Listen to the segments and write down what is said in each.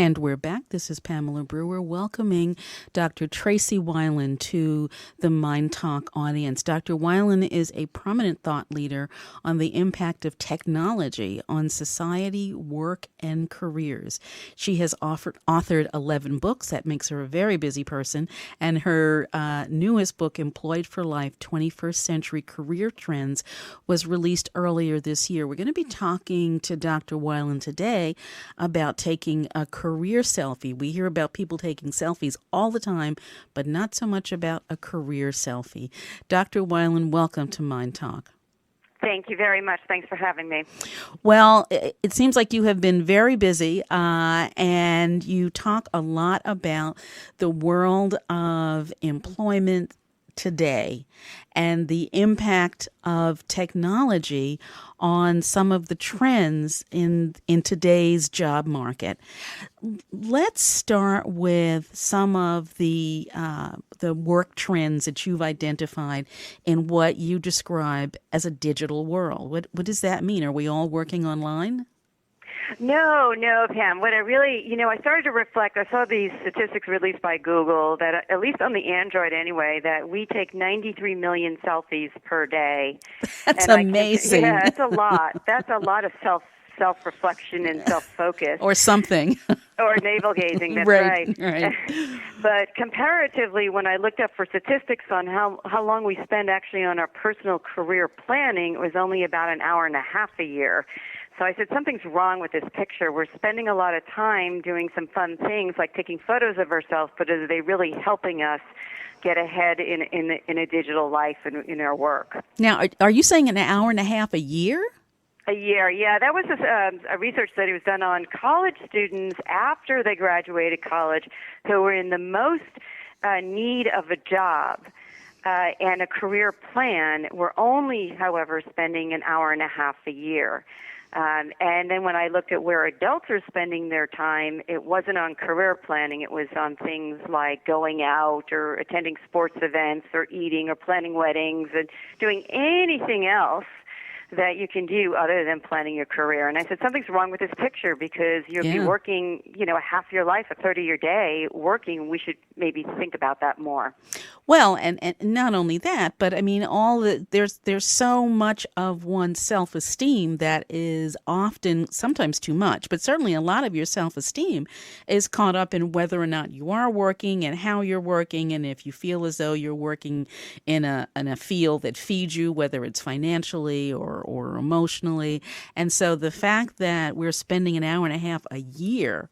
And we're back. This is Pamela Brewer welcoming Dr. Tracey Wilen to the Mind Talk audience. Dr. Wilen is a prominent thought leader on the impact of technology on society, work, and careers. She has authored 11 books. That makes her a very busy person. And her newest book, Employed for Life, 21st Century Career Trends, was released earlier this year. We're going to be talking to Dr. Wilen today about taking a career selfie. We hear about people taking selfies all the time, but not so much about a career selfie. Dr. Wilen, welcome to Mind Talk. Thank you very much. Thanks for having me. Well, it seems like you have been very busy, and you talk a lot about the world of employment today and the impact of technology on some of the trends in today's job market. Let's start with some of the work trends that you've identified in what you describe as a digital world. What does that mean? Are we all working online? No, Pam. What I really, I started to reflect. I saw these statistics released by Google that, at least on the Android anyway, that we take 93 million selfies per day. That's amazing. Yeah, it's a lot. That's a lot of self-reflection and self-focus. Or something. Or navel-gazing, that's right. But comparatively, when I looked up for statistics on how long we spend actually on our personal career planning, it was only about an hour and a half a year. So I said, something's wrong with this picture. We're spending a lot of time doing some fun things like taking photos of ourselves, but are they really helping us get ahead in a digital life and in our work? Now, are you saying an hour and a half a year? A year, yeah. That was a research study was done on college students after they graduated college who were in the most need of a job and a career plan, were only, however, spending an hour and a half a year. And then when I looked at where adults are spending their time, it wasn't on career planning. It was on things like going out or attending sports events or eating or planning weddings and doing anything else that you can do other than planning your career. And I said, something's wrong with this picture because you'll be working, half your life, a third of your day working. We should maybe think about that more. Well, and not only that, but I mean, there's so much of one's self-esteem that is often, sometimes too much, but certainly a lot of your self-esteem is caught up in whether or not you are working and how you're working, and if you feel as though you're working in a field that feeds you, whether it's financially or emotionally. And so the fact that we're spending an hour and a half a year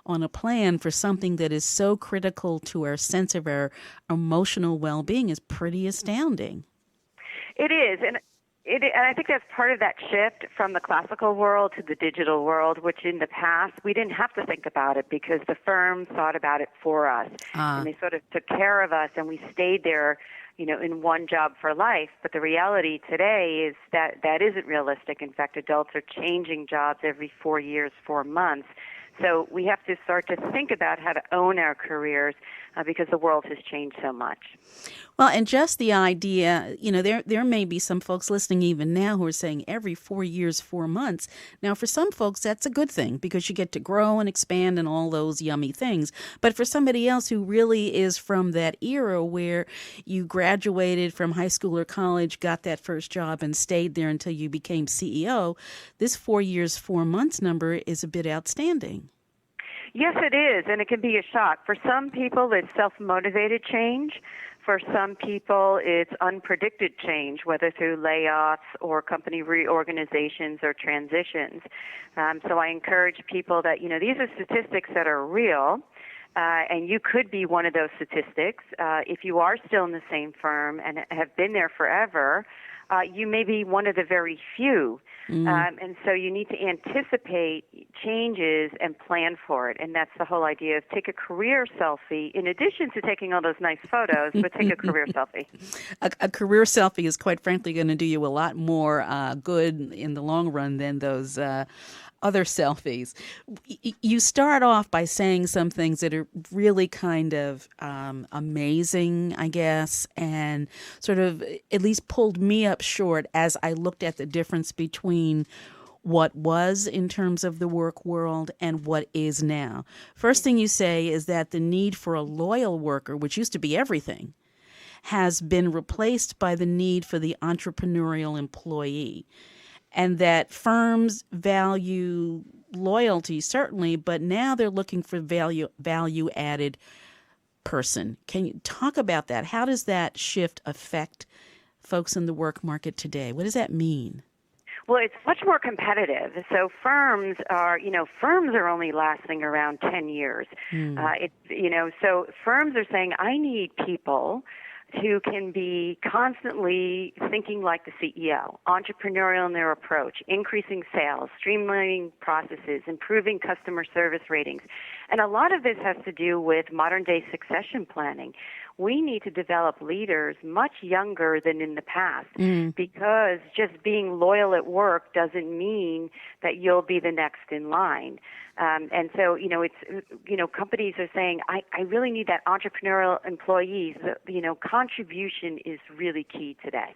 on a plan for something that is so critical to our sense of our emotional well-being is pretty astounding. It is, and I think that's part of that shift from the classical world to the digital world, which in the past we didn't have to think about it because the firm thought about it for us, and they sort of took care of us, and we stayed there, in one job for life. But the reality today is that that isn't realistic. In fact, adults are changing jobs every 4 years, 4 months. So we have to start to think about how to own our careers because the world has changed so much. Well, and just the idea, there may be some folks listening even now who are saying every 4 years, 4 months. Now, for some folks, that's a good thing because you get to grow and expand and all those yummy things. But for somebody else who really is from that era where you graduated from high school or college, got that first job and stayed there until you became CEO, this 4 years, 4 months number is a bit outstanding. Yes, it is, and it can be a shock. For some people, it's self-motivated change. For some people, it's unpredicted change, whether through layoffs or company reorganizations or transitions. So I encourage people that, these are statistics that are real, and you could be one of those statistics. If you are still in the same firm and have been there forever, you may be one of the very few. And so you need to anticipate changes and plan for it. And that's the whole idea of take a career selfie in addition to taking all those nice photos, but take a career selfie. A career selfie is quite frankly going to do you a lot more good in the long run than those other selfies. You start off by saying some things that are really kind of amazing, I guess, and sort of at least pulled me up short as I looked at the difference between what was in terms of the work world and what is now. First thing you say is that the need for a loyal worker, which used to be everything, has been replaced by the need for the entrepreneurial employee, and that firms value loyalty, certainly, but now they're looking for value added person. Can you talk about that? How does that shift affect folks in the work market today? What does that mean? Well, it's much more competitive. So firms are only lasting around 10 years. So firms are saying, I need people who can be constantly thinking like the CEO, entrepreneurial in their approach, increasing sales, streamlining processes, improving customer service ratings. And a lot of this has to do with modern-day succession planning. We need to develop leaders much younger than in the past because just being loyal at work doesn't mean that you'll be the next in line. And so, companies are saying, I really need that entrepreneurial employees. Contribution is really key today.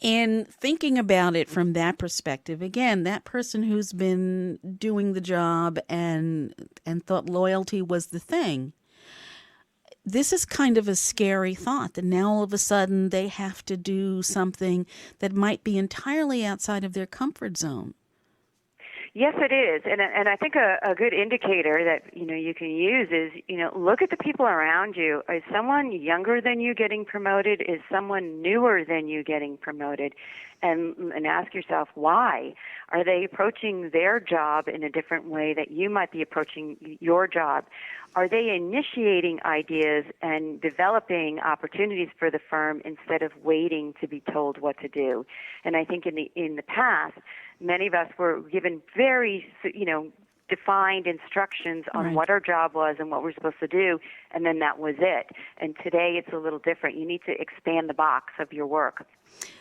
And thinking about it from that perspective, again, that person who's been doing the job and thought loyalty was the thing, this is kind of a scary thought that now all of a sudden they have to do something that might be entirely outside of their comfort zone. Yes, it is, and I think a good indicator that you can use is look at the people around you. Is someone younger than you getting promoted? Is someone newer than you getting promoted? And ask yourself why. Are they approaching their job in a different way that you might be approaching your job? Are they initiating ideas and developing opportunities for the firm instead of waiting to be told what to do? And I think in the past, many of us were given very defined instructions on what our job was and what we're supposed to do, and then that was it. And today it's a little different. You need to expand the box of your work.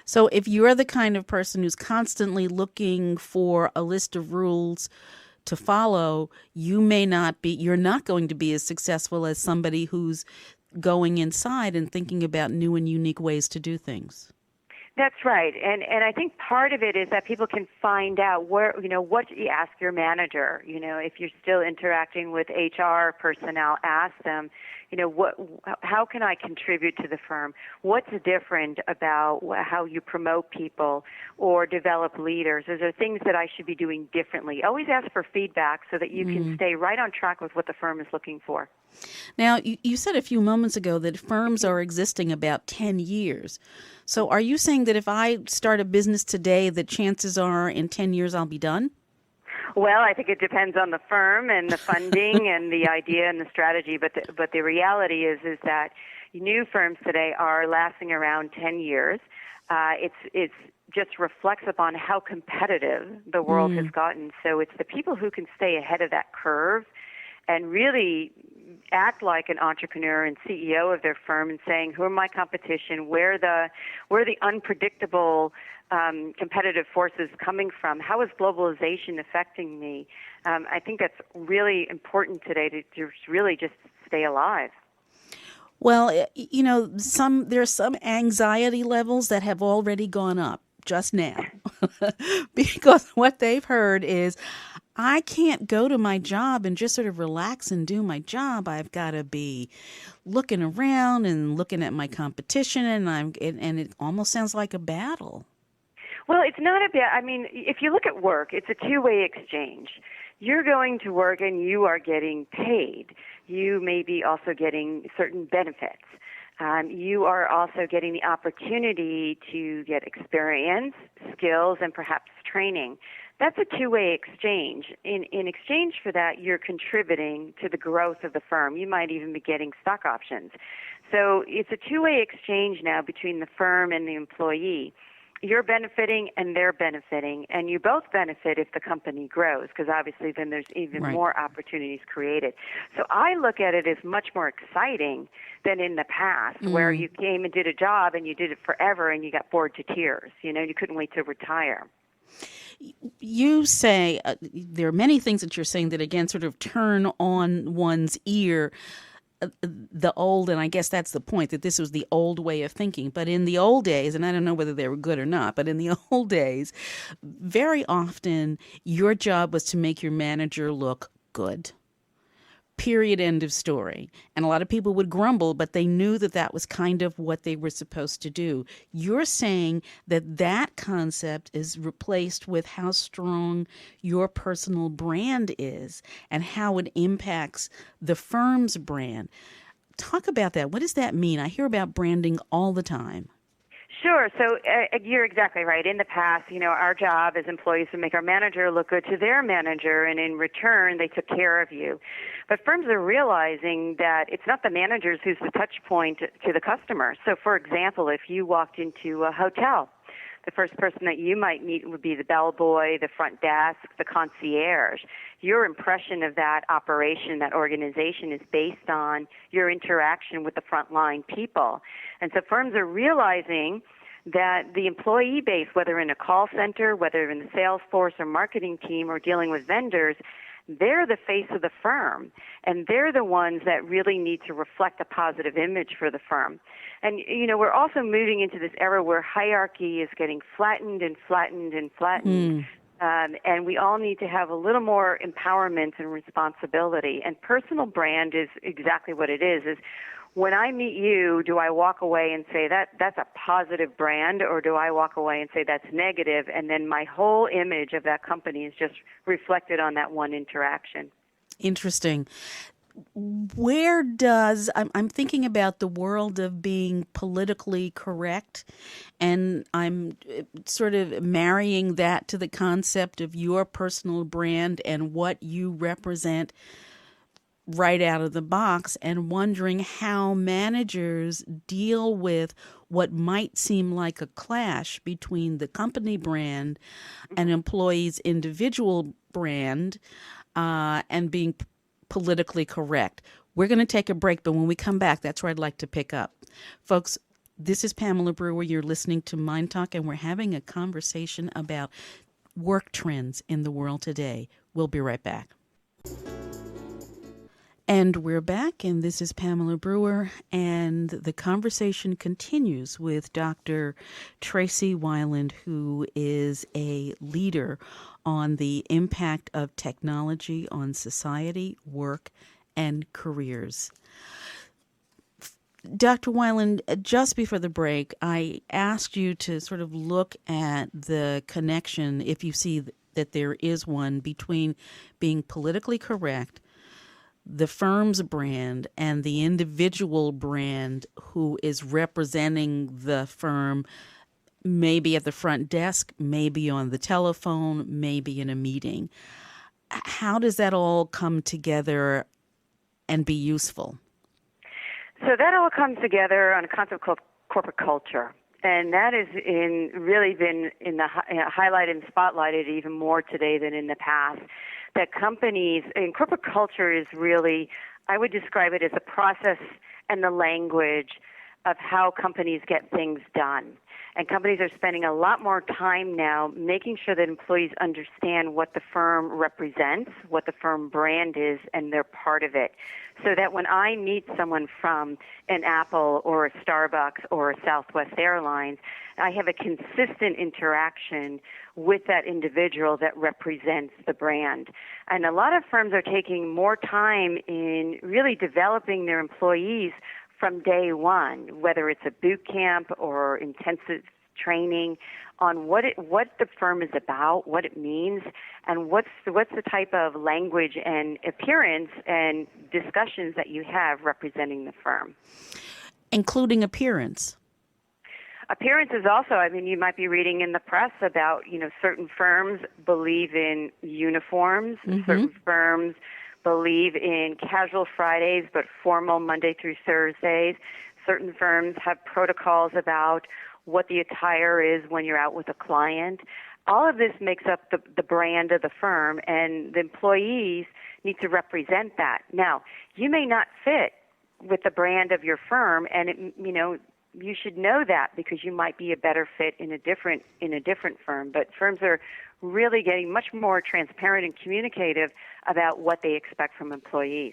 So if you're the kind of person who's constantly looking for a list of rules to follow, you're not going to be as successful as somebody who's going inside and thinking about new and unique ways to do things. That's right, and I think part of it is that people can find out what you ask your manager. If you're still interacting with HR personnel, ask them, how can I contribute to the firm? What's different about how you promote people or develop leaders? Are there things that I should be doing differently? Always ask for feedback so that you can stay right on track with what the firm is looking for. Now, you said a few moments ago that firms are existing about 10 years. So are you saying that if I start a business today, that chances are in 10 years I'll be done? Well, I think it depends on the firm and the funding and the idea and the strategy. But the reality is that new firms today are lasting around 10 years. It's just reflects upon how competitive the world has gotten. So it's the people who can stay ahead of that curve and really act like an entrepreneur and CEO of their firm and saying, who are my competition? Where are the unpredictable competitive forces coming from? How is globalization affecting me? I think that's really important today to really just stay alive. Well, there's some anxiety levels that have already gone up just now because what they've heard is, I can't go to my job and just sort of relax and do my job. I've got to be looking around and looking at my competition, and it almost sounds like a battle. Well, it's not a battle. I mean, if you look at work, it's a two-way exchange. You're going to work and you are getting paid. You may be also getting certain benefits. You are also getting the opportunity to get experience, skills, and perhaps training. That's a two-way exchange. In exchange for that, you're contributing to the growth of the firm. You might even be getting stock options. So it's a two-way exchange now between the firm and the employee. You're benefiting and they're benefiting, and you both benefit if the company grows, because obviously then there's even more opportunities created. So I look at it as much more exciting than in the past, where you came and did a job and you did it forever and you got bored to tears. You couldn't wait to retire. You say there are many things that you're saying that, again, sort of turn on one's ear. the old, and I guess that's the point, that this was the old way of thinking. But in the old days, and I don't know whether they were good or not, but in the old days, very often your job was to make your manager look good. Period, end of story. And a lot of people would grumble, but they knew that that was kind of what they were supposed to do. You're saying that that concept is replaced with how strong your personal brand is and how it impacts the firm's brand. Talk about that. What does that mean? I hear about branding all the time. Sure. So you're exactly right. In the past, our job as employees to make our manager look good to their manager, and in return, they took care of you. But firms are realizing that it's not the managers who's the touch point to the customer. So, for example, if you walked into a hotel, the first person that you might meet would be the bellboy, the front desk, the concierge. Your impression of that operation, that organization, is based on your interaction with the frontline people. And so firms are realizing that the employee base, whether in a call center, whether in the sales force or marketing team or dealing with vendors, they're the face of the firm, and they're the ones that really need to reflect a positive image for the firm. And, we're also moving into this era where hierarchy is getting flattened and flattened and flattened. And we all need to have a little more empowerment and responsibility. And personal brand is exactly what it is when I meet you, do I walk away and say that's a positive brand, or do I walk away and say that's negative, and then my whole image of that company is just reflected on that one interaction? Interesting. I'm thinking about the world of being politically correct, and I'm sort of marrying that to the concept of your personal brand and what you represent right out of the box, and wondering how managers deal with what might seem like a clash between the company brand and employees' individual brand, and being politically correct. We're going to take a break, but when we come back, that's where I'd like to pick up. Folks, this is Pamela Brewer. You're listening to Mind Talk, and we're having a conversation about work trends in the world today. We'll be right back. And we're back, and this is Pamela Brewer, and the conversation continues with Dr. Tracey Wilen, who is a leader on the impact of technology on society, work, and careers. Dr. Wilen, just before the break, I asked you to sort of look at the connection, if you see that there is one, between being politically correct, the firm's brand, and the individual brand who is representing the firm, maybe at the front desk, maybe on the telephone, maybe in a meeting. How does that all come together and be useful? So that all comes together on a concept called corporate culture. And that has really been highlighted and spotlighted even more today than in the past. That companies, and corporate culture is really, I would describe it as a process and the language of how companies get things done. And companies are spending a lot more time now making sure that employees understand what the firm represents, what the firm brand is, and they're part of it. So that when I meet someone from an Apple or a Starbucks or a Southwest Airlines, I have a consistent interaction with that individual that represents the brand. And a lot of firms are taking more time in really developing their employees from day one, whether it's a boot camp or intensive training on what the firm is about, what it means, and what's the type of language and appearance and discussions that you have representing the firm. Including appearance. Appearance is also, you might be reading in the press about, certain firms believe in uniforms, certain firms believe in casual Fridays but formal Monday through Thursdays. Certain firms have protocols about what the attire is when you're out with a client. All of this makes up the brand of the firm, and the employees need to represent that. Now, you may not fit with the brand of your firm, and you should know that because you might be a better fit in a different firm. But firms are really getting much more transparent and communicative about what they expect from employees.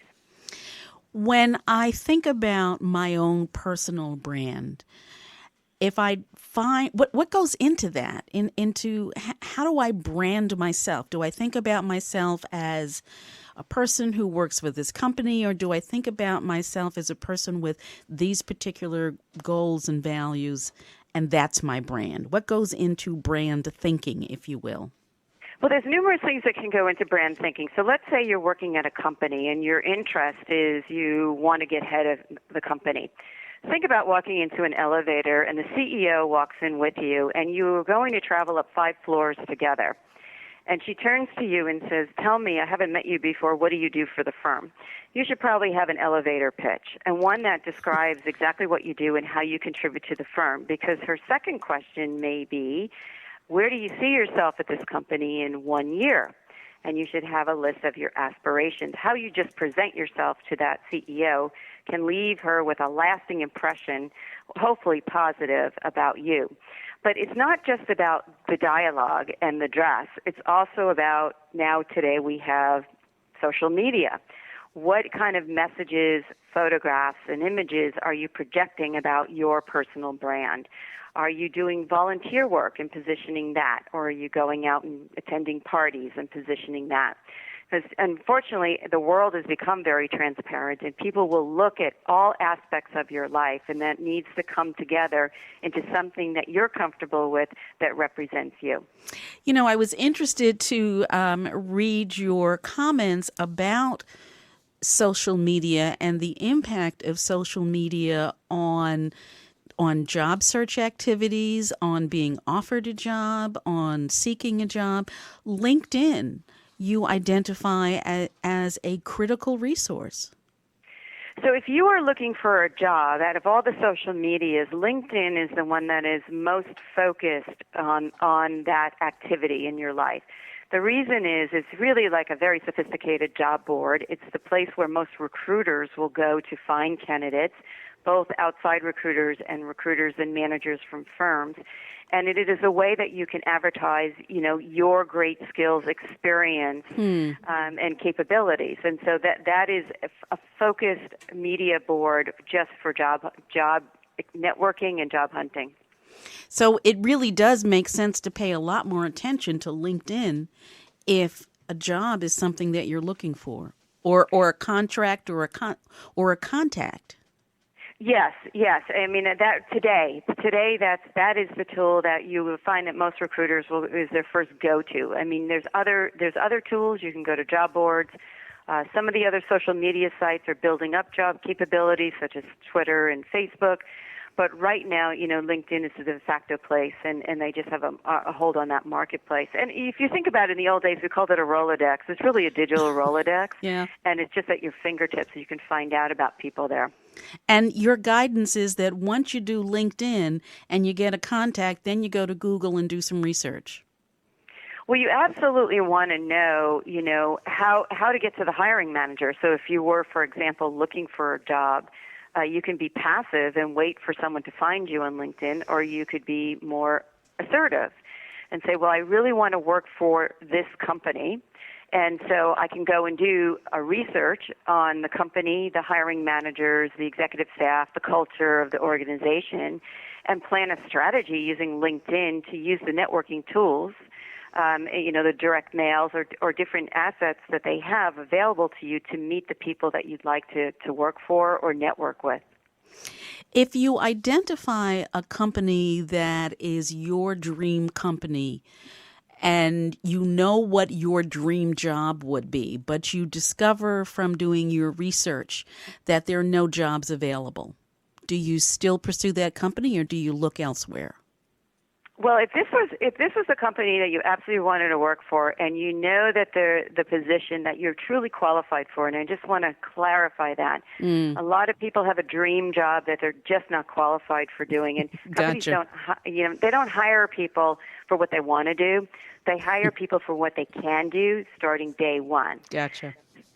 When I think about my own personal brand, if I find what goes into that, into how do I brand myself? Do I think about myself as a person who works for this company, or do I think about myself as a person with these particular goals and values, and that's my brand? What goes into brand thinking, if you will? Well, there's numerous things that can go into brand thinking. So let's say you're working at a company and your interest is you want to get ahead of the company. Think about walking into an elevator and the CEO walks in with you and you're going to travel up 5 floors together. And she turns to you and says, "Tell me, I haven't met you before, what do you do for the firm?" You should probably have an elevator pitch, and one that describes exactly what you do and how you contribute to the firm, because her second question may be, where do you see yourself at this company in 1 year? And you should have a list of your aspirations. How you just present yourself to that CEO can leave her with a lasting impression, hopefully positive, about you. But it's not just about the dialogue and the dress. It's also about, now today we have social media. What kind of messages, photographs, and images are you projecting about your personal brand? Are you doing volunteer work and positioning that? Or are you going out and attending parties and positioning that? Because unfortunately, the world has become very transparent, and people will look at all aspects of your life, and that needs to come together into something that you're comfortable with that represents you. You know, I was interested to read your comments about social media and the impact of social media on job search activities, on being offered a job, on seeking a job. LinkedIn, you identify as a critical resource. So if you are looking for a job, out of all the social medias, LinkedIn is the one that is most focused on that activity in your life. The reason is it's really like a very sophisticated job board. It's the place where most recruiters will go to find candidates, both outside recruiters and managers from firms. And it is a way that you can advertise, your great skills, experience, and capabilities. And so that is a focused media board just for job networking and job hunting. So it really does make sense to pay a lot more attention to LinkedIn if a job is something that you're looking for, or a contract or a contact. Yes. I mean that today that is the tool that you will find that most recruiters is their first go-to. I mean, there's other tools. You can go to job boards. Some of the other social media sites are building up job capabilities, such as Twitter and Facebook. But right now, LinkedIn is the de facto place, and they just have a hold on that marketplace. And if you think about it, in the old days, we called it a Rolodex. It's really a digital Rolodex. Yeah. And it's just at your fingertips, so you can find out about people there. And your guidance is that once you do LinkedIn and you get a contact, then you go to Google and do some research. Well, you absolutely want to know, how to get to the hiring manager. So if you were, for example, looking for a job, you can be passive and wait for someone to find you on LinkedIn, or you could be more assertive and say, well, I really want to work for this company. And so I can go and do a research on the company, the hiring managers, the executive staff, the culture of the organization, and plan a strategy using LinkedIn to use the networking tools, the direct mails or different assets that they have available to you to meet the people that you'd like to work for or network with. If you identify a company that is your dream company, and you know what your dream job would be, but you discover from doing your research that there are no jobs available, do you still pursue that company, or do you look elsewhere? Well, if this was a company that you absolutely wanted to work for, and you know that the position that you're truly qualified for, and I just want to clarify that, a lot of people have a dream job that they're just not qualified for doing, and companies they don't hire people for what they want to do. They hire people for what they can do starting day one. Gotcha.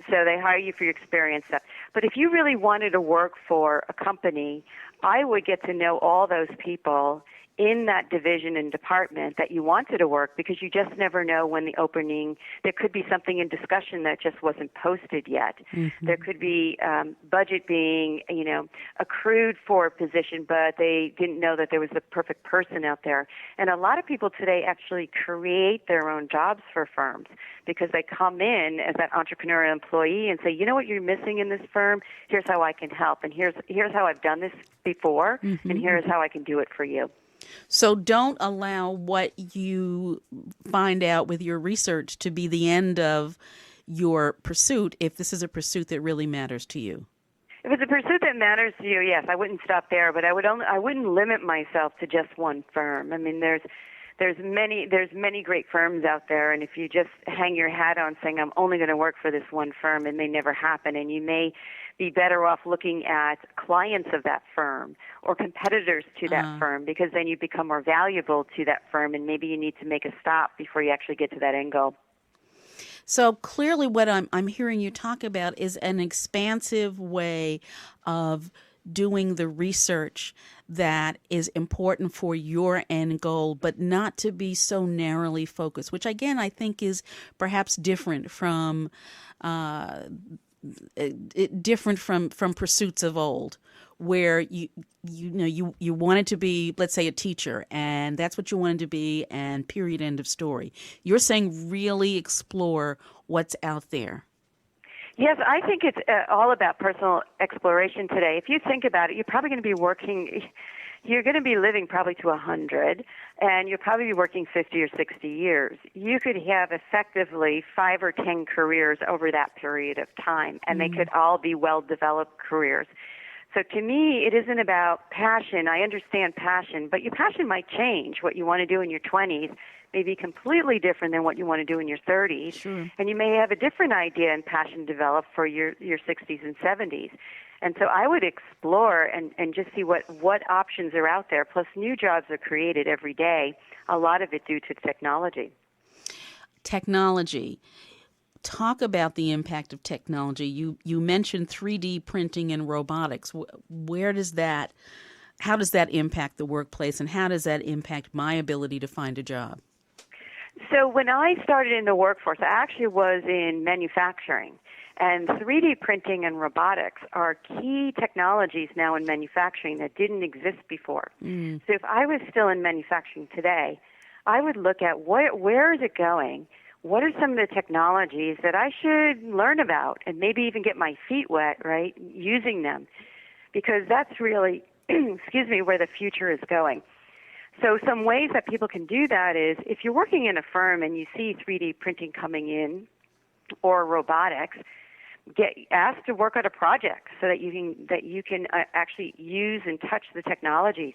So they hire you for your experience stuff. But if you really wanted to work for a company, I would get to know all those people in that division and department that you wanted to work, because you just never know when the opening, there could be something in discussion that just wasn't posted yet. Mm-hmm. There could be budget being, accrued for a position, but they didn't know that there was the perfect person out there. And a lot of people today actually create their own jobs for firms because they come in as that entrepreneurial employee and say, you know what you're missing in this firm? Here's how I can help, and here's how I've done this before, mm-hmm. and here's how I can do it for you. So don't allow what you find out with your research to be the end of your pursuit if this is a pursuit that really matters to you. If it's a pursuit that matters to you, yes, I wouldn't stop there, but I wouldn't limit myself to just one firm. I mean, there's many great firms out there, and if you just hang your hat on saying I'm only going to work for this one firm, it may never happen, and you may be better off looking at clients of that firm or competitors to that firm, because then you become more valuable to that firm, and maybe you need to make a stop before you actually get to that end goal. So clearly what I'm hearing you talk about is an expansive way of doing the research that is important for your end goal, but not to be so narrowly focused, which again I think is perhaps different from pursuits of old, where you wanted to be, let's say, a teacher, and that's what you wanted to be, and period, end of story. You're saying really explore what's out there. Yes, I think it's all about personal exploration today. If you think about it, you're probably going to be living probably to 100, and you'll probably be working 50 or 60 years. You could have effectively 5 or 10 careers over that period of time, and they could all be well-developed careers. So to me, it isn't about passion. I understand passion, but your passion might change. What you want to do in your 20s may be completely different than what you want to do in your 30s. Sure. And you may have a different idea and passion develop for your 60s and 70s. And so I would explore and just see what options are out there. Plus, new jobs are created every day, a lot of it due to technology. Technology. Talk about the impact of technology. You mentioned 3D printing and robotics. How does that impact the workplace, and how does that impact my ability to find a job? So when I started in the workforce, I actually was in manufacturing. And 3D printing and robotics are key technologies now in manufacturing that didn't exist before. So if I was still in manufacturing today, I would look at where is it going? What are some of the technologies that I should learn about and maybe even get my feet wet, right, using them? Because that's really, where the future is going. So some ways that people can do that is, if you're working in a firm and you see 3D printing coming in or robotics, get asked to work on a project so that you can actually use and touch the technologies,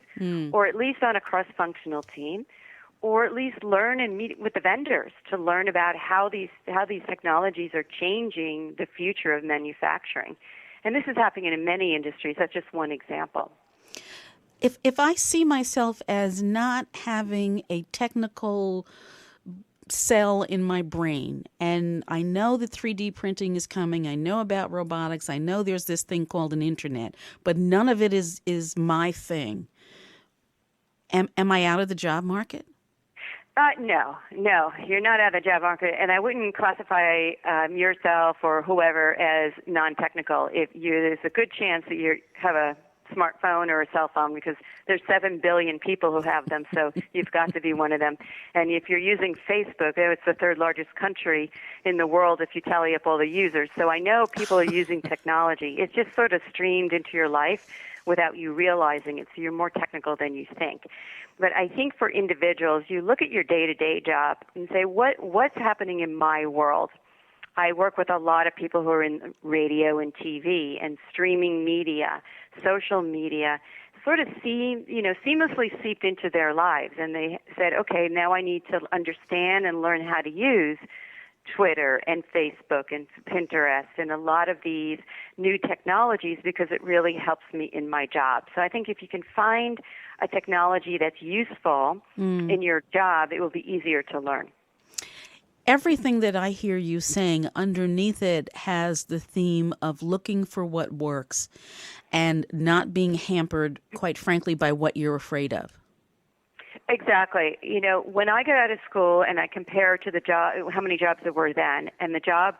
or at least on a cross-functional team, or at least learn and meet with the vendors to learn about how these technologies are changing the future of manufacturing. And this is happening in many industries. That's just one example. If I see myself as not having a technical cell in my brain, and I know that 3D printing is coming, I know about robotics, I know there's this thing called an internet, but none of it is my thing, am I out of the job market? No, you're not out of the job market, and I wouldn't classify yourself or whoever as non-technical. There's a good chance that you have a smartphone or a cell phone, because there's 7 billion people who have them, so you've got to be one of them. And if you're using Facebook, it's the third largest country in the world if you tally up all the users. So I know people are using technology. It's just sort of streamed into your life without you realizing it, so you're more technical than you think. But I think for individuals, you look at your day-to-day job and say, what's happening in my world? I work with a lot of people who are in radio and TV and streaming media, social media, sort of seamlessly seeped into their lives. And they said, okay, now I need to understand and learn how to use Twitter and Facebook and Pinterest and a lot of these new technologies, because it really helps me in my job. So I think if you can find a technology that's useful in your job, it will be easier to learn. Everything that I hear you saying underneath it has the theme of looking for what works and not being hampered, quite frankly, by what you're afraid of. Exactly. When I got out of school and I compare to the job, how many jobs there were then, and the job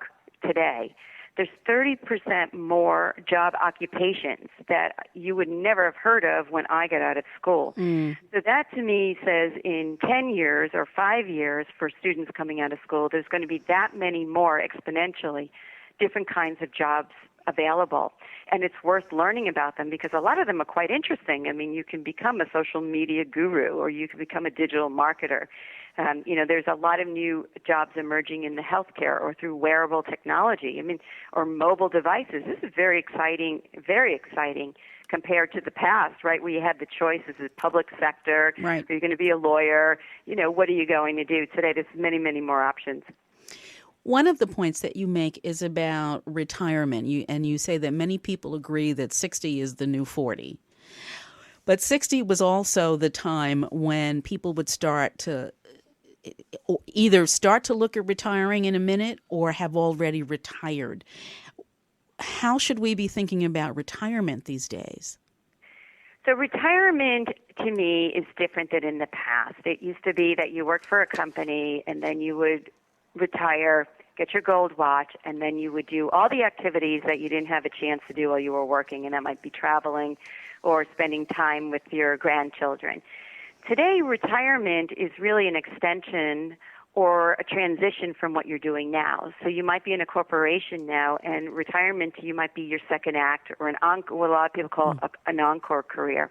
today, there's 30% more job occupations that you would never have heard of when I got out of school. So that to me says in 10 years or 5 years for students coming out of school, there's going to be that many more exponentially different kinds of jobs available. And it's worth learning about them because a lot of them are quite interesting. I mean, you can become a social media guru or you can become a digital marketer. There's a lot of new jobs emerging in the healthcare or through wearable technology. Or mobile devices. This is very exciting compared to the past, right? Where you had the choices of public sector. Right. Are you going to be a lawyer? What are you going to do? Today, there's many, many more options. One of the points that you make is about retirement. You say that many people agree that 60 is the new 40. But 60 was also the time when people would start to either start to look at retiring in a minute or have already retired. How should we be thinking about retirement these days? So retirement, to me, is different than in the past. It used to be that you worked for a company and then you would retire, get your gold watch, and then you would do all the activities that you didn't have a chance to do while you were working, and that might be traveling or spending time with your grandchildren. Today, retirement is really an extension or a transition from what you're doing now. So you might be in a corporation now, and retirement to you might be your second act or what a lot of people call an encore career.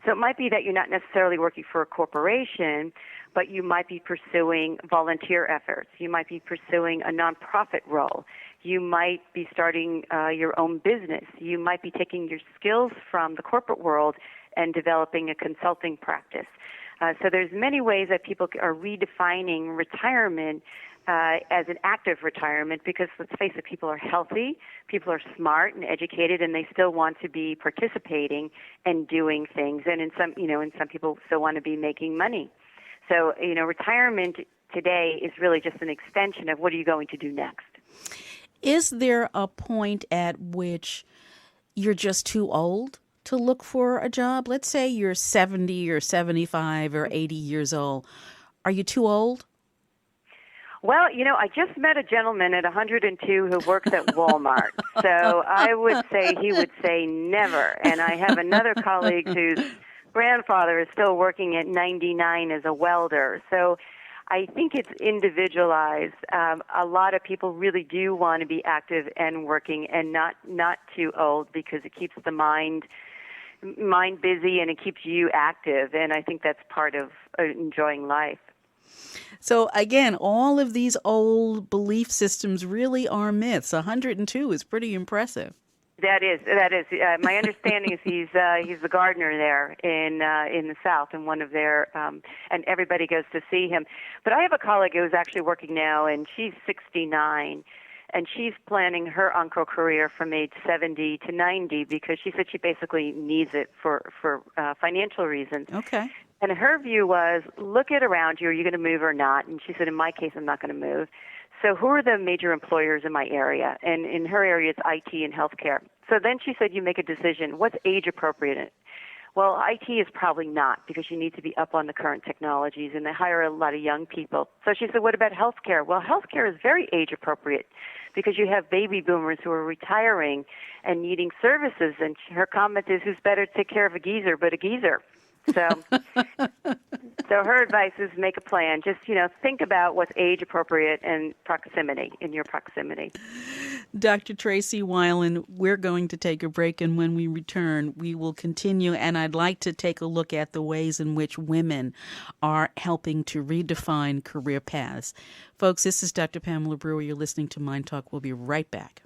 So it might be that you're not necessarily working for a corporation, but you might be pursuing volunteer efforts. You might be pursuing a nonprofit role. You might be starting your own business. You might be taking your skills from the corporate world and developing a consulting practice. So there's many ways that people are redefining retirement as an active retirement because, let's face it, people are healthy, people are smart and educated, and they still want to be participating and doing things. And in some people still want to be making money. So, retirement today is really just an extension of what are you going to do next. Is there a point at which you're just too old to look for a job? Let's say you're 70 or 75 or 80 years old. Are you too old? Well, I just met a gentleman at 102 who works at Walmart. So I would say he would say never. And I have another colleague whose grandfather is still working at 99 as a welder. So I think it's individualized. A lot of people really do want to be active and working and not too old because it keeps the mind busy and it keeps you active. And I think that's part of enjoying life. So again, all of these old belief systems really are myths. 102 is pretty impressive. That is. My understanding is he's the gardener there in the South, and one of their and everybody goes to see him. But I have a colleague who's actually working now, and she's 69, and she's planning her encore career from age 70 to 90 because she said she basically needs it for financial reasons. Okay. And her view was, look at around you, are you going to move or not? And she said, in my case, I'm not going to move. So who are the major employers in my area? And in her area, it's IT and healthcare. So then she said, you make a decision. What's age appropriate? Well, IT is probably not because you need to be up on the current technologies, and they hire a lot of young people. So she said, what about healthcare? Well, healthcare is very age appropriate because you have baby boomers who are retiring and needing services. And her comment is, who's better to take care of a geezer but a geezer? So her advice is make a plan. Just, think about what's age appropriate and proximity, in your proximity. Dr. Tracey Wilen, we're going to take a break, and when we return, we will continue. And I'd like to take a look at the ways in which women are helping to redefine career paths. Folks, this is Dr. Pamela Brewer. You're listening to Mind Talk. We'll be right back.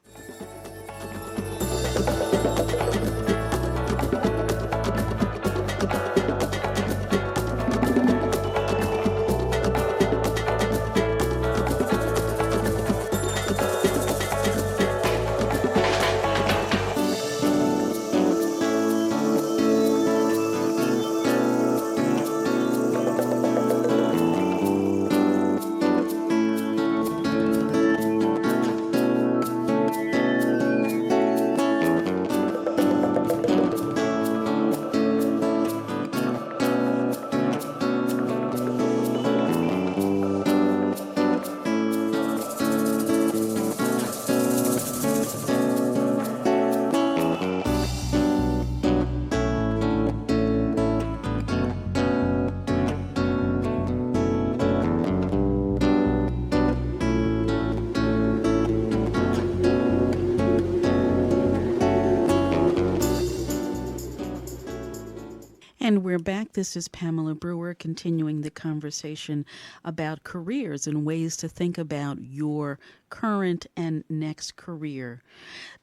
And we're back. This is Pamela Brewer continuing the conversation about careers and ways to think about your current and next career.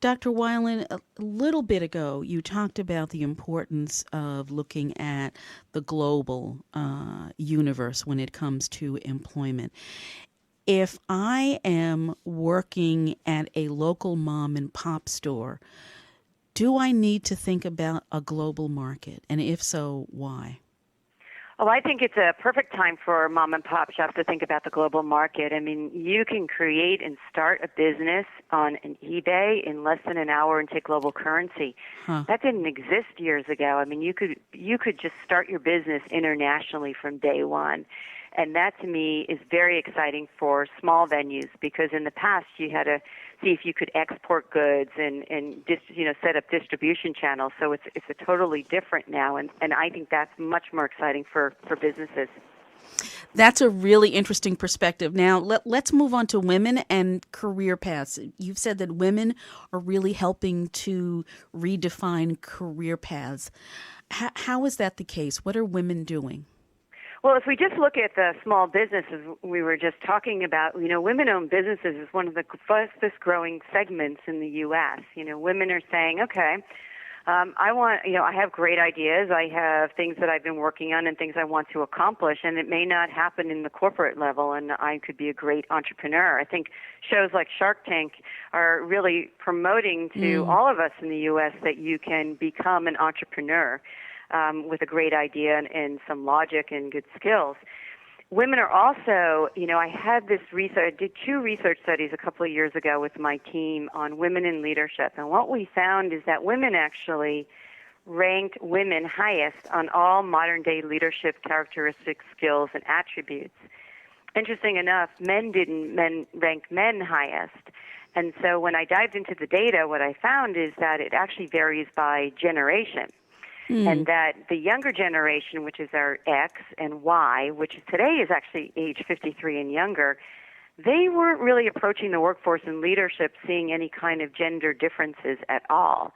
Dr. Wilen, a little bit ago, you talked about the importance of looking at the global universe when it comes to employment. If I am working at a local mom and pop store, do I need to think about a global market? And if so, why? Well, I think it's a perfect time for mom and pop shops to think about the global market. I mean, you can create and start a business on an eBay in less than an hour and take global currency. That didn't exist years ago. I mean, you could just start your business internationally from day one. And that, to me, is very exciting for small venues because in the past you had to see if you could export goods and set up distribution channels. So it's a totally different now, and I think that's much more exciting for businesses. That's a really interesting perspective. Now, let's move on to women and career paths. You've said that women are really helping to redefine career paths. How is that the case? What are women doing? Well, if we just look at the small businesses we were just talking about, women-owned businesses is one of the fastest growing segments in the U.S. Women are saying, okay, I have great ideas. I have things that I've been working on and things I want to accomplish, and it may not happen in the corporate level, and I could be a great entrepreneur. I think shows like Shark Tank are really promoting to all of us in the U.S. that you can become an entrepreneur. With a great idea and some logic and good skills. Women are also, I had this research, I did 2 research studies a couple of years ago with my team on women in leadership. And what we found is that women actually ranked women highest on all modern-day leadership characteristics, skills, and attributes. Interesting enough, men didn't rank men highest. And so when I dived into the data, what I found is that it actually varies by generation. And that the younger generation, which is our X and Y, which today is actually age 53 and younger, they weren't really approaching the workforce and leadership seeing any kind of gender differences at all.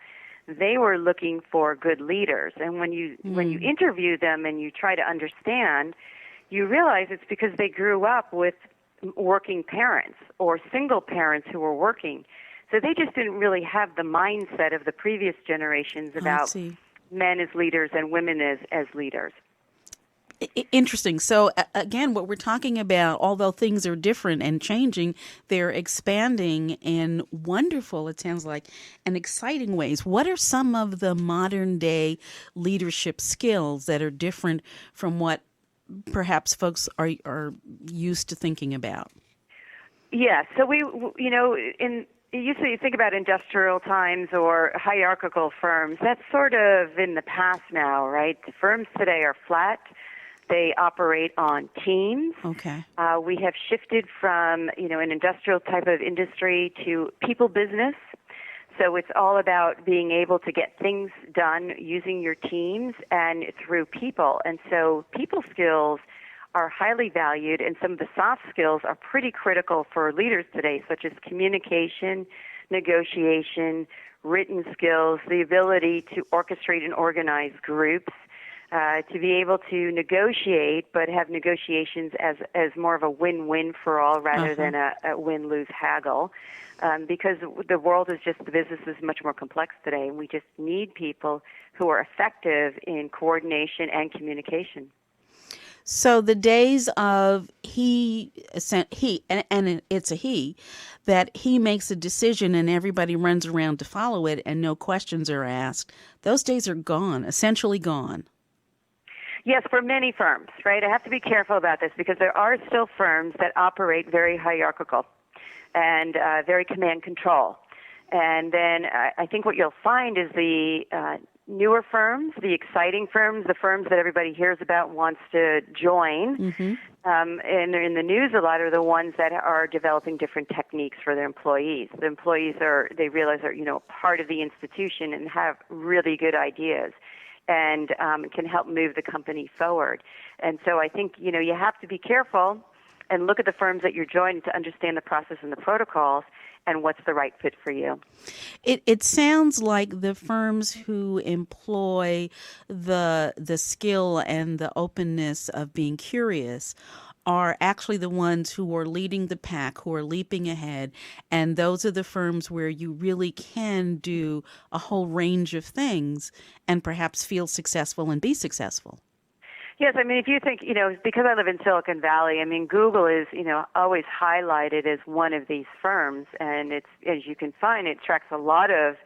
They were looking for good leaders. And when you interview them and you try to understand, you realize it's because they grew up with working parents or single parents who were working. So they just didn't really have the mindset of the previous generations about men as leaders and women as leaders. Interesting. So again, what we're talking about, although things are different and changing, they're expanding in wonderful, it sounds like, and exciting ways. What are some of the modern day leadership skills that are different from what perhaps folks are used to thinking about? Yeah. So you think about industrial times or hierarchical firms. That's sort of in the past now, right? The firms today are flat. They operate on teams. Okay. We have shifted from, an industrial type of industry to people business. So it's all about being able to get things done using your teams and through people. And so people skills are highly valued, and some of the soft skills are pretty critical for leaders today, such as communication, negotiation, written skills, the ability to orchestrate and organize groups, to be able to negotiate, but have negotiations as more of a win-win for all rather than a win-lose haggle, because the business is much more complex today, and we just need people who are effective in coordination and communication. So the days of he, and it's a he, that he makes a decision and everybody runs around to follow it and no questions are asked, those days are gone, essentially gone. Yes, for many firms, right? I have to be careful about this because there are still firms that operate very hierarchical and very command control. And then I think what you'll find is the newer firms, the exciting firms, the firms that everybody hears about, wants to join, and they're in the news a lot, are the ones that are developing different techniques for their employees. The employees they realize are, part of the institution and have really good ideas and can help move the company forward. And so I think, you have to be careful and look at the firms that you're joining to understand the process and the protocols and what's the right fit for you. It sounds like the firms who employ the skill and the openness of being curious are actually the ones who are leading the pack, who are leaping ahead, and those are the firms where you really can do a whole range of things and perhaps feel successful and be successful. Yes, I mean, if you think, because I live in Silicon Valley, I mean, Google is, always highlighted as one of these firms, and it's, as you can find, it attracts a lot of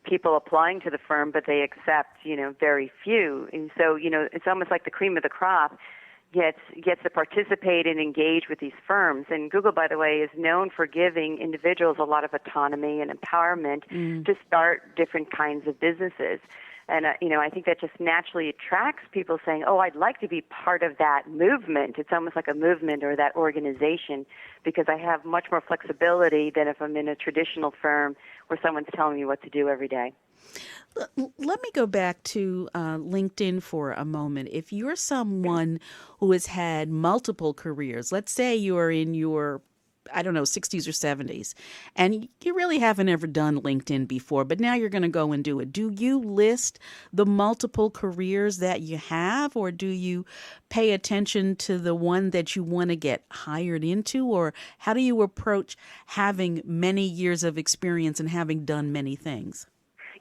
people applying to the firm, but they accept, very few. And so, it's almost like the cream of the crop gets to participate and engage with these firms. And Google, by the way, is known for giving individuals a lot of autonomy and empowerment to start different kinds of businesses. And, I think that just naturally attracts people saying, oh, I'd like to be part of that movement. It's almost like a movement or that organization because I have much more flexibility than if I'm in a traditional firm where someone's telling me what to do every day. Let me go back to LinkedIn for a moment. If you're someone who has had multiple careers, let's say you're in your 60s or 70s, and you really haven't ever done LinkedIn before, but now you're going to go and do it. Do you list the multiple careers that you have, or do you pay attention to the one that you want to get hired into, or how do you approach having many years of experience and having done many things?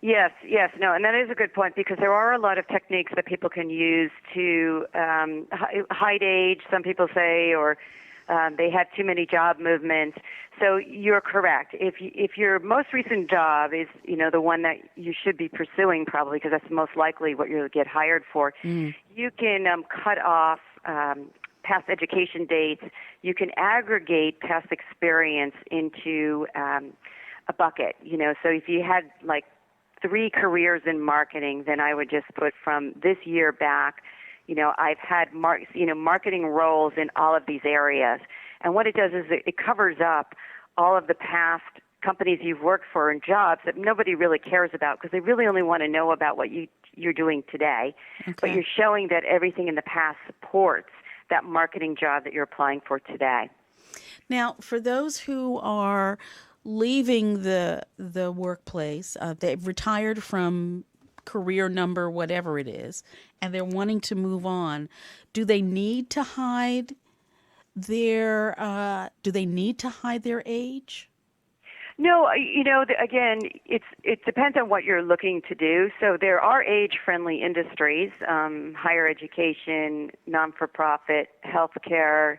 Yes, no, and that is a good point because there are a lot of techniques that people can use to hide age, some people say, or they have too many job movements. So you're correct. If your most recent job is, the one that you should be pursuing probably because that's most likely what you'll get hired for, you can cut off past education dates. You can aggregate past experience into a bucket. So if you had like 3 careers in marketing, then I would just put from this year back, I've had marketing roles in all of these areas. And what it does is it covers up all of the past companies you've worked for and jobs that nobody really cares about because they really only want to know about what you're doing today. Okay. But you're showing that everything in the past supports that marketing job that you're applying for today. Now, for those who are leaving the workplace, they've retired from career number, whatever it is, and they're wanting to move on, do they need to hide their age? No, again, it depends on what you're looking to do. So there are age-friendly industries, higher education, non-for-profit, healthcare.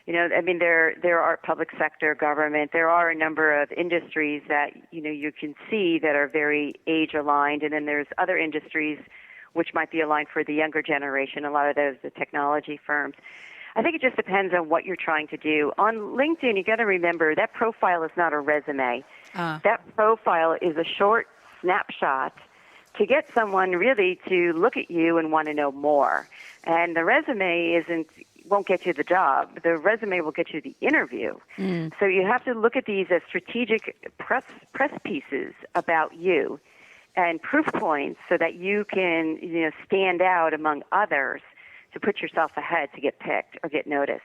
There are public sector, government. There are a number of industries that, you can see that are very age-aligned, and then there's other industries which might be aligned for the younger generation, a lot of those, the technology firms. I think it just depends on what you're trying to do. On LinkedIn, you got to remember that profile is not a resume. That profile is a short snapshot to get someone really to look at you and want to know more. And the resume won't get you the job. The resume will get you the interview. So you have to look at these as strategic press pieces about you and proof points so that you can stand out among others to put yourself ahead to get picked or get noticed.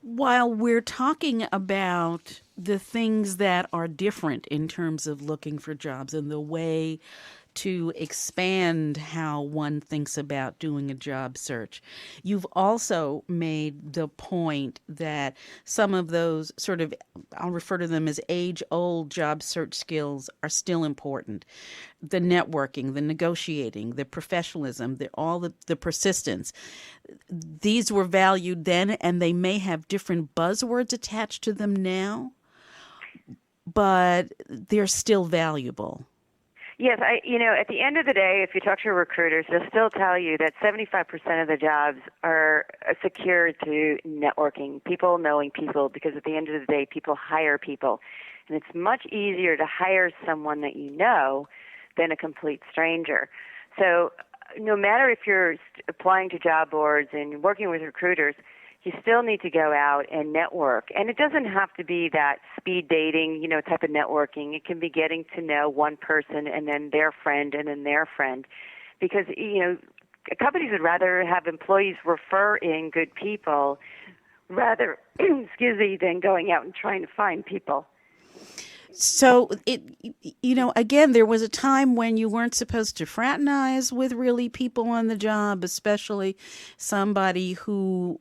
While we're talking about the things that are different in terms of looking for jobs and the way to expand how one thinks about doing a job search, you've also made the point that some of those sort of, I'll refer to them as age-old job search skills are still important. The networking, the negotiating, the professionalism, the persistence. These were valued then, and they may have different buzzwords attached to them now, but they're still valuable. Yes, at the end of the day, if you talk to recruiters, they'll still tell you that 75% of the jobs are secured through networking, people knowing people, because at the end of the day, people hire people. And it's much easier to hire someone that you know than a complete stranger. So no matter if you're applying to job boards and working with recruiters, you still need to go out and network. And it doesn't have to be that speed dating, type of networking. It can be getting to know one person and then their friend and then their friend. Because, companies would rather have employees refer in good people rather, than going out and trying to find people. So again, there was a time when you weren't supposed to fraternize with really people on the job, especially somebody who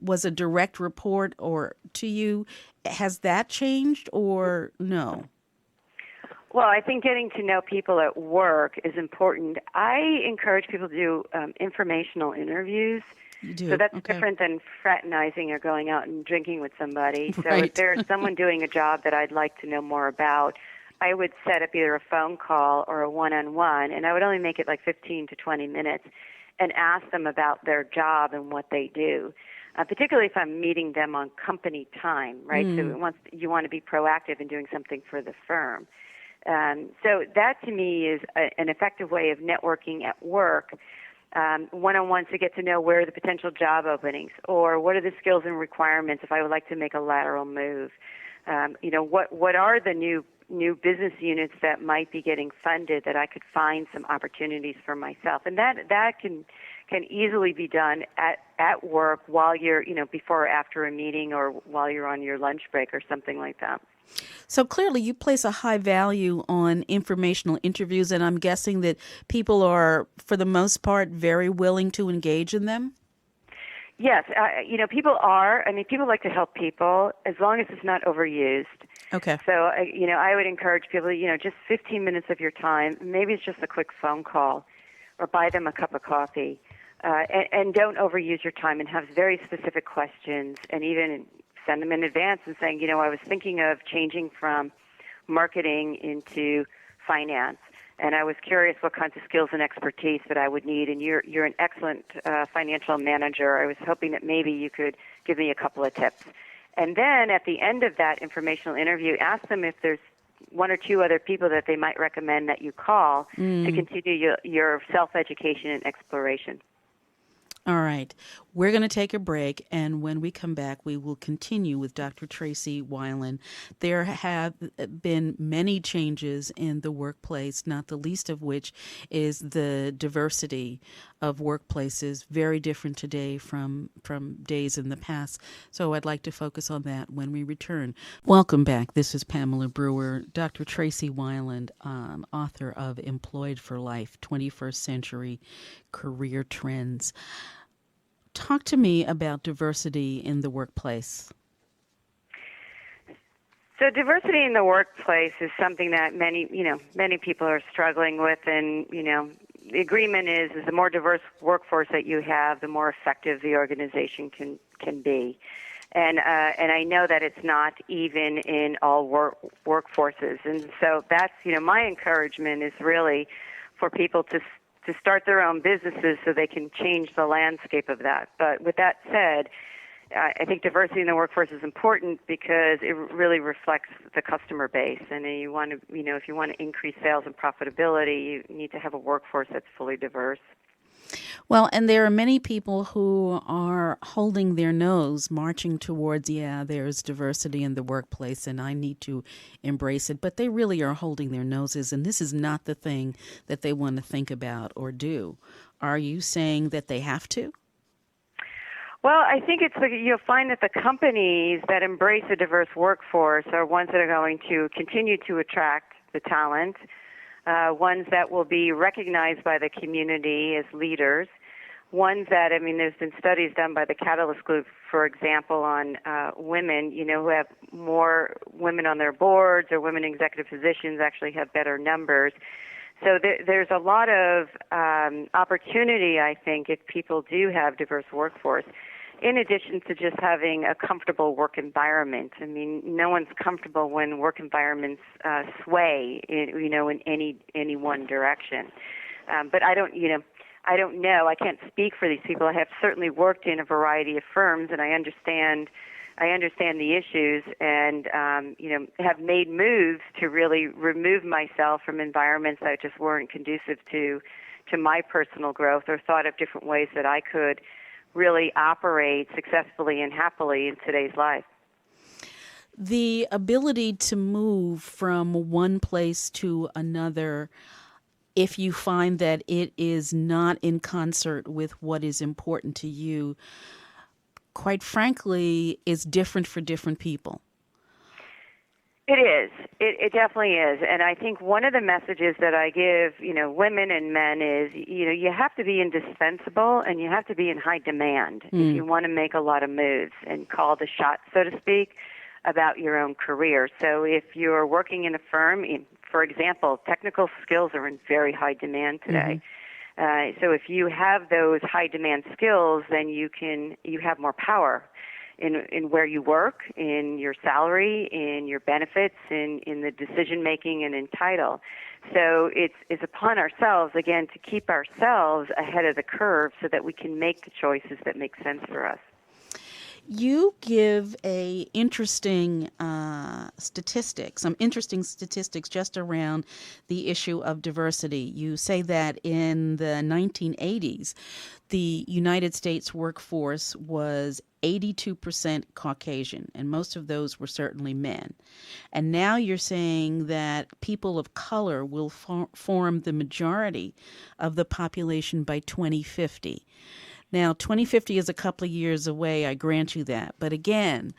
was a direct report or to you. Has that changed or no? Well, I think getting to know people at work is important. I encourage people to do informational interviews. You So do? that's Okay. different than fraternizing or going out and drinking with somebody. So if Right. there's someone doing a job that I'd like to know more about, I would set up either a phone call or a one-on-one, and I would only make it like 15 to 20 minutes and ask them about their job and what they do. Particularly if I'm meeting them on company time, right? So once you want to be proactive in doing something for the firm. So that to me is an effective way of networking at work. One-on-ones to get to know where are the potential job openings, or what are the skills and requirements if I would like to make a lateral move. What are the new business units that might be getting funded that I could find some opportunities for myself, and that can easily be done at work while you're before or after a meeting or while you're on your lunch break or something like that. So clearly you place a high value on informational interviews, and I'm guessing that people are, for the most part, very willing to engage in them. Yes, people are. I mean, people like to help people as long as it's not overused. Okay. So, I would encourage people, just 15 minutes of your time. Maybe it's just a quick phone call or buy them a cup of coffee. And don't overuse your time and have very specific questions and even send them in advance and saying, I was thinking of changing from marketing into finance. And I was curious what kinds of skills and expertise that I would need. And you're an excellent financial manager. I was hoping that maybe you could give me a couple of tips. And then at the end of that informational interview, ask them if there's one or two other people that they might recommend that you call to continue your self-education and exploration. All right. We're going to take a break, and when we come back, we will continue with Dr. Tracey Wilen. There have been many changes in the workplace, not the least of which is the diversity of workplaces, very different today from days in the past. So I'd like to focus on that when we return. Welcome back. This is Pamela Brewer, Dr. Tracey Wilen, author of Employed for Life, 21st Century Career Trends. Talk to me about diversity in the workplace. So diversity in the workplace is something that many people are struggling with, and the agreement is the more diverse workforce that you have, the more effective the organization can be. And I know that it's not even in all workforces, and so that's my encouragement is really for people to start their own businesses so they can change the landscape of that. But with that said, I think diversity in the workforce is important because it really reflects the customer base. And you want to, if you want to increase sales and profitability, you need to have a workforce that's fully diverse. Well, and there are many people who are holding their nose, marching towards, there's diversity in the workplace and I need to embrace it. But they really are holding their noses, and this is not the thing that they want to think about or do. Are you saying that they have to? Well, I think you'll find that the companies that embrace a diverse workforce are ones that are going to continue to attract the talent, ones that will be recognized by the community as leaders, ones that, there's been studies done by the Catalyst Group, for example, on women, who have more women on their boards or women in executive positions actually have better numbers. So there's a lot of opportunity, I think, if people do have diverse workforce, in addition to just having a comfortable work environment. No one's comfortable when work environments sway, in any one direction. But I don't know. I can't speak for these people. I have certainly worked in a variety of firms, and I understand the issues, and have made moves to really remove myself from environments that just weren't conducive to my personal growth, or thought of different ways that I could really operate successfully and happily in today's life. The ability to move from one place to another, if you find that it is not in concert with what is important to you, quite frankly, is different for different people. It is. It definitely is. And I think one of the messages that I give, women and men is, you have to be indispensable and you have to be in high demand if you want to make a lot of moves and call the shots, so to speak, about your own career. So if you're working in a firm, for example, technical skills are in very high demand today. So if you have those high demand skills, then you have more power in where you work, in your salary, in your benefits, in the decision making and in title. So it's upon ourselves, again, to keep ourselves ahead of the curve so that we can make the choices that make sense for us. You give some interesting statistics just around the issue of diversity. You say that in the 1980s, the United States workforce was 82% Caucasian, and most of those were certainly men. And now you're saying that people of color will form the majority of the population by 2050. Now, 2050 is a couple of years away, I grant you that. But again,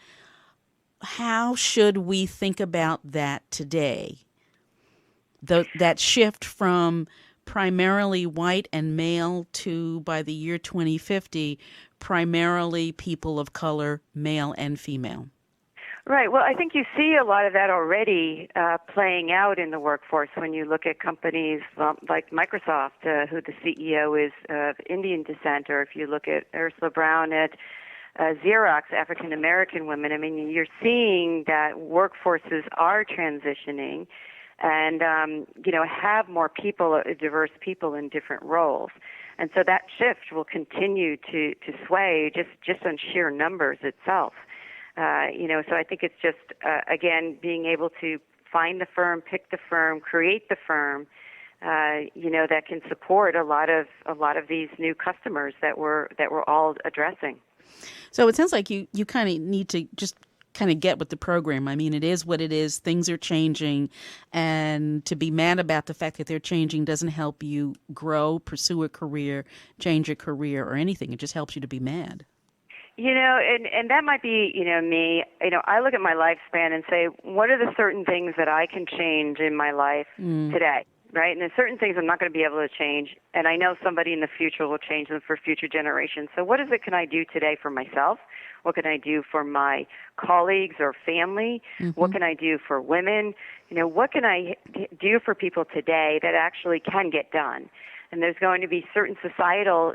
how should we think about that today? That shift from primarily white and male to, by the year 2050, primarily people of color, male and female. Right. Well, I think you see a lot of that already playing out in the workforce when you look at companies like Microsoft, who the CEO is of Indian descent, or if you look at Ursula Brown at Xerox, African American women. I mean, you're seeing that workforces are transitioning and, have more people, diverse people in different roles. And so that shift will continue to sway just on sheer numbers itself. So I think it's just, again, being able to find the firm, pick the firm, create the firm, that can support a lot of these new customers that we're all addressing. So it sounds like you kind of need to just kind of get with the program. I mean, it is what it is. Things are changing, and to be mad about the fact that they're changing doesn't help you grow, pursue a career, change a career, or anything. It just helps you to be mad. And that might be, me. I look at my lifespan and say, what are the certain things that I can change in my life today, right? And there's certain things I'm not going to be able to change, and I know somebody in the future will change them for future generations. So what can I do today for myself? What can I do for my colleagues or family? What can I do for women? What can I do for people today that actually can get done? And there's going to be certain societal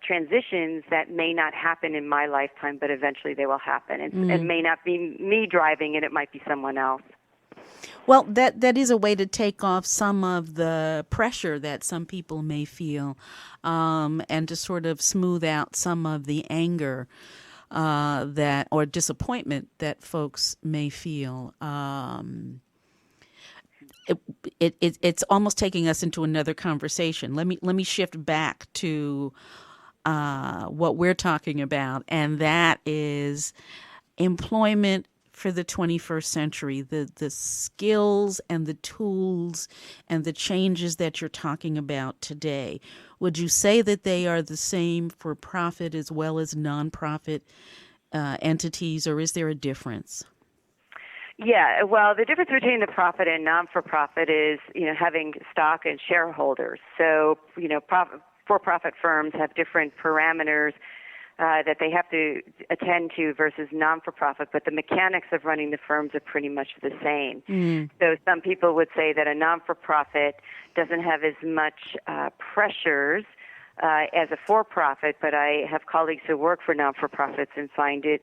transitions that may not happen in my lifetime, but eventually they will happen. And may not be me driving it, it might be someone else. Well, that is a way to take off some of the pressure that some people may feel, and to sort of smooth out some of the anger or disappointment that folks may feel. It's almost taking us into another conversation. Let me shift back to what we're talking about, and that is employment for the 21st century, the skills and the tools and the changes that you're talking about today. Would you say that they are the same for profit as well as nonprofit entities, or is there a difference? Yeah, well, the difference between the profit and non-for-profit is, having stock and shareholders. So, for-profit firms have different parameters that they have to attend to versus non-for-profit, but the mechanics of running the firms are pretty much the same. So some people would say that a non-for-profit doesn't have as much pressures as a for-profit, but I have colleagues who work for non-for-profits and find it,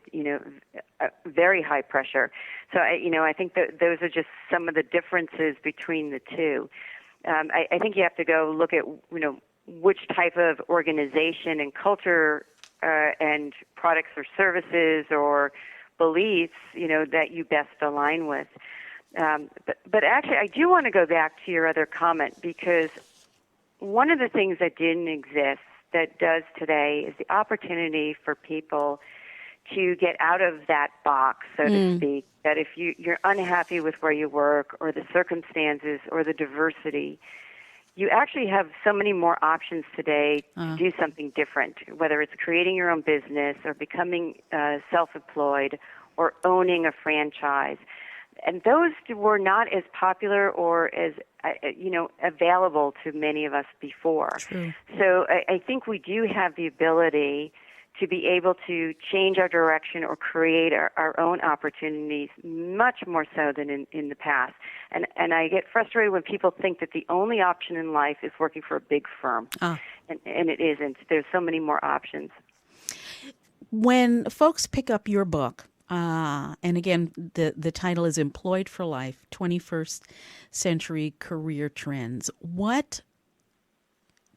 very high pressure. So, I think that those are just some of the differences between the two. I think you have to go look at, which type of organization and culture and products or services or beliefs, that you best align with. But actually, I do want to go back to your other comment, because one of the things that didn't exist that does today is the opportunity for people to get out of that box, so to speak, that if you're unhappy with where you work or the circumstances or the diversity, you actually have so many more options today to do something different, whether it's creating your own business or becoming self-employed or owning a franchise. and those were not as popular or as available to many of us before. True. So I think we do have the ability to be able to change our direction or create our own opportunities much more so than in the past. And I get frustrated when people think that the only option in life is working for a big firm. And it isn't. There's so many more options. When folks pick up your book, and again, the title is Employed for Life, 21st Century Career Trends, what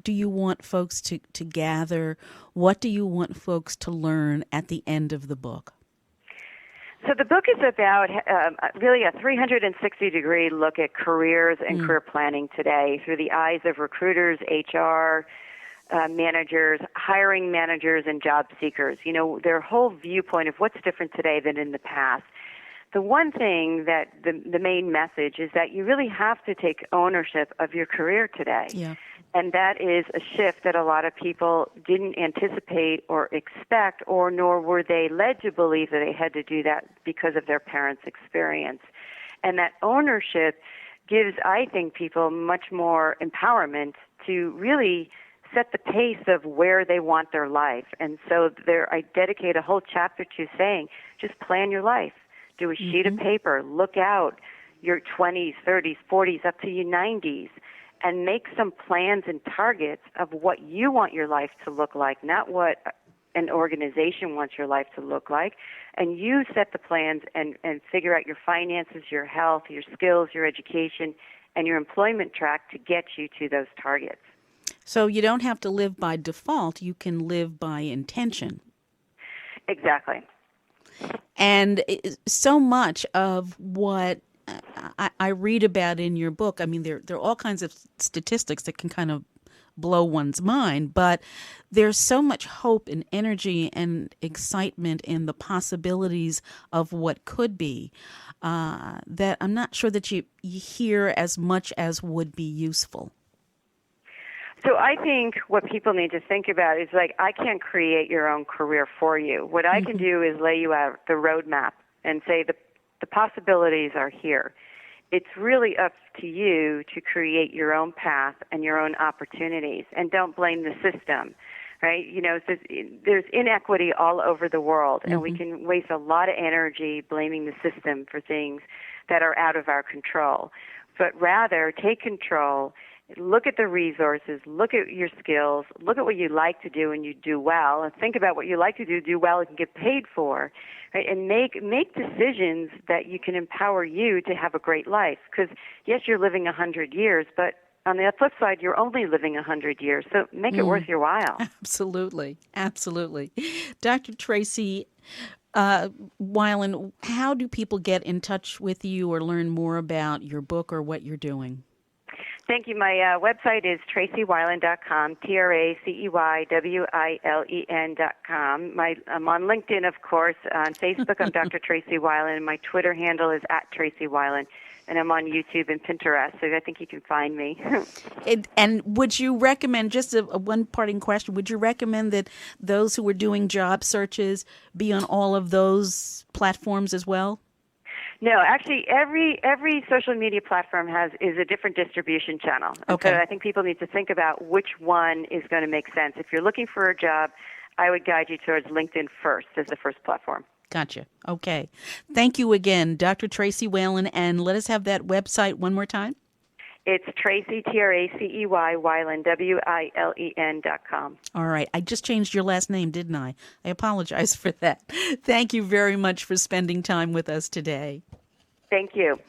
do you want folks to gather? What do you want folks to learn at the end of the book? So the book is about really a 360-degree look at careers and career planning today through the eyes of recruiters, HR, managers, hiring managers, and job seekers. Their whole viewpoint of what's different today than in the past. The one thing that the main message is that you really have to take ownership of your career today. Yeah. And that is a shift that a lot of people didn't anticipate or expect, or nor were they led to believe that they had to do that because of their parents' experience. And that ownership gives, I think, people much more empowerment to really set the pace of where they want their life. And so I dedicate a whole chapter to saying, just plan your life. Do a sheet of paper. Look out your 20s, 30s, 40s, up to your 90s. And make some plans and targets of what you want your life to look like, not what an organization wants your life to look like. And you set the plans and figure out your finances, your health, your skills, your education, and your employment track to get you to those targets. So you don't have to live by default. You can live by intention. Exactly. And so much of what I read about in your book, I mean, there are all kinds of statistics that can kind of blow one's mind, but there's so much hope and energy and excitement in the possibilities of what could be that I'm not sure that you hear as much as would be useful. So I think what people need to think about is I can't create your own career for you. What I can do is lay you out the roadmap and say the possibilities are here. It's really up to you to create your own path and your own opportunities, and don't blame the system, right? There's inequity all over the world, and we can waste a lot of energy blaming the system for things that are out of our control. But rather, take control. Look at the resources, look at your skills, look at what you like to do and you do well, and think about what you like to do well, and get paid for, right? And make decisions that you can empower you to have a great life. Because, yes, you're living 100 years, but on the flip side, you're only living 100 years, so make it worth your while. Absolutely. Absolutely. Dr. Tracey Wilen, how do people get in touch with you or learn more about your book or what you're doing? Thank you. My website is TraceyWilen.com, TraceyWilen.com. I'm on LinkedIn, of course. On Facebook, I'm Dr. Tracey Wilen, and my Twitter handle is @TraceyWilen. And I'm on YouTube and Pinterest, so I think you can find me. And would you recommend, just a one parting question, would you recommend that those who are doing job searches be on all of those platforms as well? No, actually, every social media platform is a different distribution channel. Okay. So I think people need to think about which one is going to make sense. If you're looking for a job, I would guide you towards LinkedIn first as the first platform. Gotcha. Okay. Thank you again, Dr. Tracey Wilen, and let us have that website one more time. It's Tracey, Tracey, Wilen, Wilen.com. All right. I just changed your last name, didn't I? I apologize for that. Thank you very much for spending time with us today. Thank you.